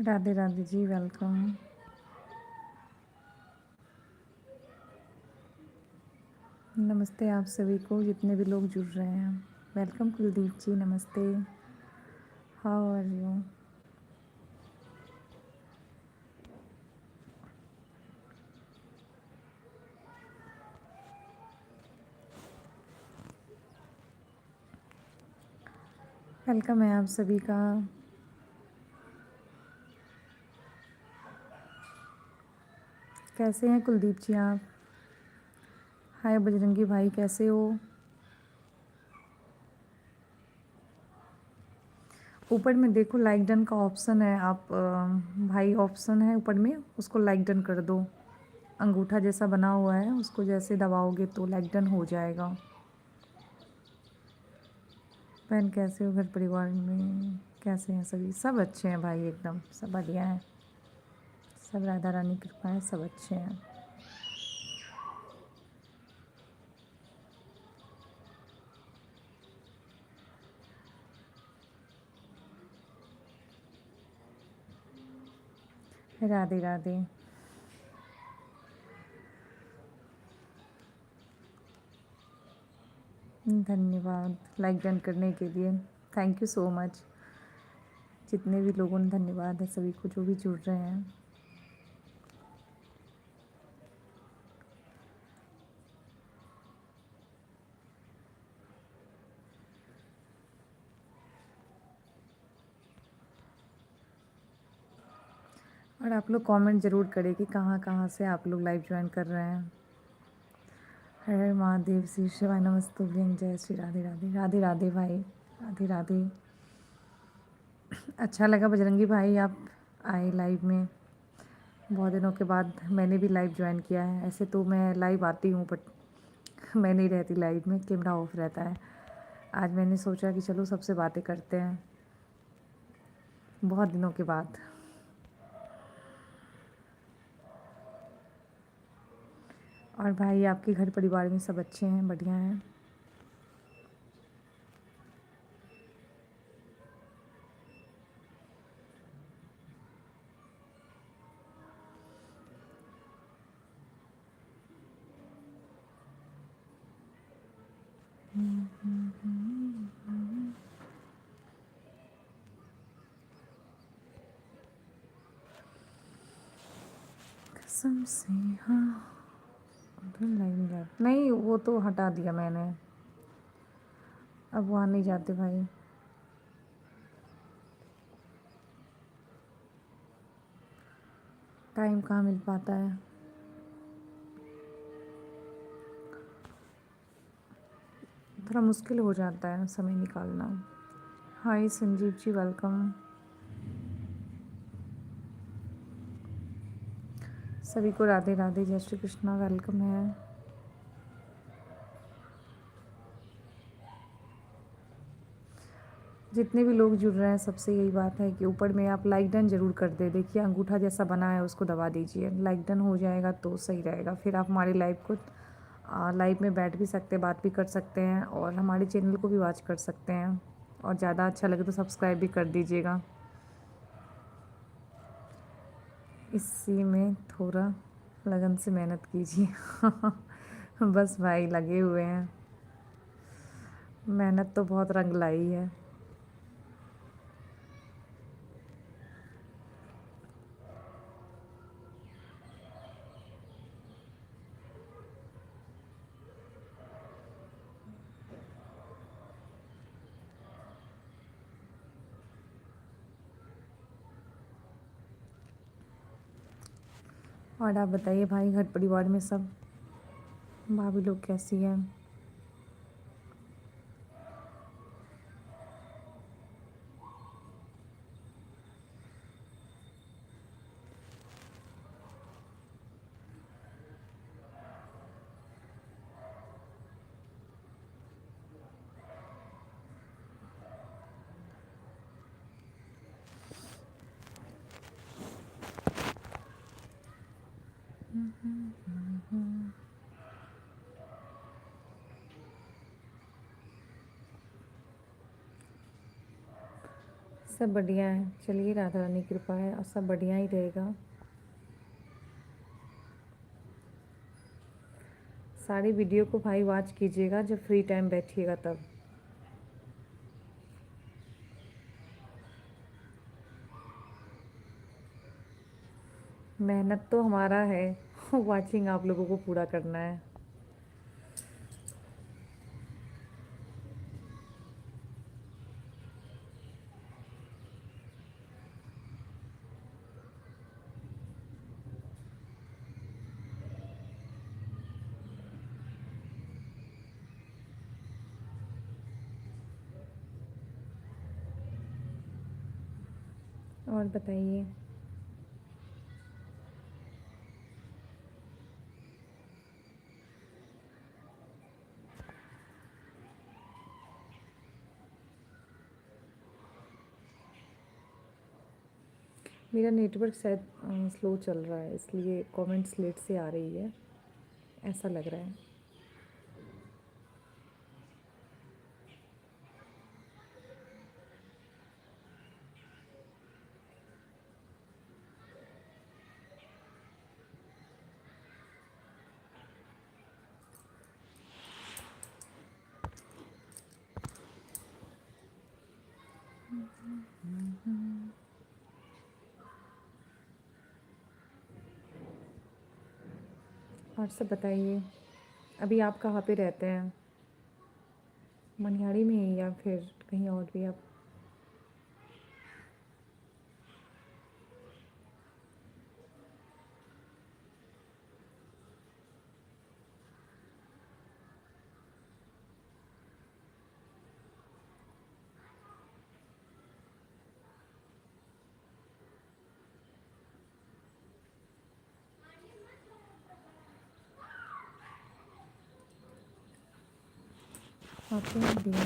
Radhe Radhe ji, welcome. नमस्ते आप सभी को, जितने भी लोग जुड़ रहे हैं। वेलकम कुलदीप जी, नमस्ते। How are you? वेलकम है आप सभी का। कैसे हैं कुलदीप जी आप? हाय बजरंगी भाई, कैसे हो? ऊपर में देखो लाइक डन का ऑप्शन है, आप भाई ऑप्शन है ऊपर में, उसको लाइक डन कर दो। अंगूठा जैसा बना हुआ है, उसको जैसे दबाओगे तो लाइक डन हो जाएगा। बहन कैसे हो? घर परिवार में कैसे हैं सभी? सब अच्छे हैं भाई, एकदम सब बढ़िया है। सब राधा रानी की कृपा है, सब अच्छे हैं। राधे राधे। धन्यवाद लाइक डन करने के लिए, थैंक यू सो मच। जितने भी लोगों ने, धन्यवाद है सभी को जो भी जुड़ रहे हैं। और आप लोग कमेंट ज़रूर करें कि कहाँ कहाँ से आप लोग लाइव ज्वाइन कर रहे हैं। हर हर महादेव, श्री शिवाय नमस्तुभ्यं, जय श्री राधे राधे। राधे राधे भाई, राधे राधे। अच्छा लगा बजरंगी भाई आप आए लाइव में, बहुत दिनों के बाद मैंने भी लाइव ज्वाइन किया है। ऐसे तो मैं लाइव आती हूँ बट मैं नहीं रहती लाइव में, कैमरा ऑफ रहता है। आज मैंने सोचा कि चलो सबसे बातें करते हैं बहुत दिनों के बाद। और भाई आपके घर परिवार में सब अच्छे हैं, बढ़िया हैं? कसम से हाँ। उधर लाइन लग नहीं, वो तो हटा दिया मैंने, अब वहाँ नहीं जाते भाई। टाइम कहाँ मिल पाता है, थोड़ा मुश्किल हो जाता है समय निकालना। हाय संजीव जी, वेलकम। सभी को राधे राधे, जय श्री कृष्णा, वेलकम है। जितने भी लोग जुड़ रहे हैं सबसे यही बात है कि ऊपर में आप लाइक डन ज़रूर कर दे। देखिए अंगूठा जैसा बना है, उसको दबा दीजिए, लाइक डन हो जाएगा तो सही रहेगा। फिर आप हमारे लाइव को लाइव में बैठ भी सकते हैं, बात भी कर सकते हैं, और हमारे चैनल को भी वॉच कर सकते हैं। और ज़्यादा अच्छा लगे तो सब्सक्राइब भी कर दीजिएगा। इसी में थोड़ा लगन से मेहनत कीजिए। बस भाई लगे हुए हैं, मेहनत तो बहुत रंग लाई है। और आप बताइए भाई, घर परिवार में सब भाभी लोग कैसी हैं? सब बढ़िया है, चलिए राधा रानी की कृपा है और सब बढ़िया ही रहेगा। सारी वीडियो को भाई वॉच कीजिएगा जब फ्री टाइम बैठिएगा तब। मेहनत तो हमारा है वॉचिंग आप लोगों को पूरा करना है। और बताइए। मेरा नेटवर्क शायद स्लो चल रहा है, इसलिए कमेंट्स लेट से आ रही है, ऐसा लग रहा है। और सब बताइए, अभी आप कहाँ पे रहते हैं? मनिहारी में ही या फिर कहीं और भी आप? आपके यहाँ दिया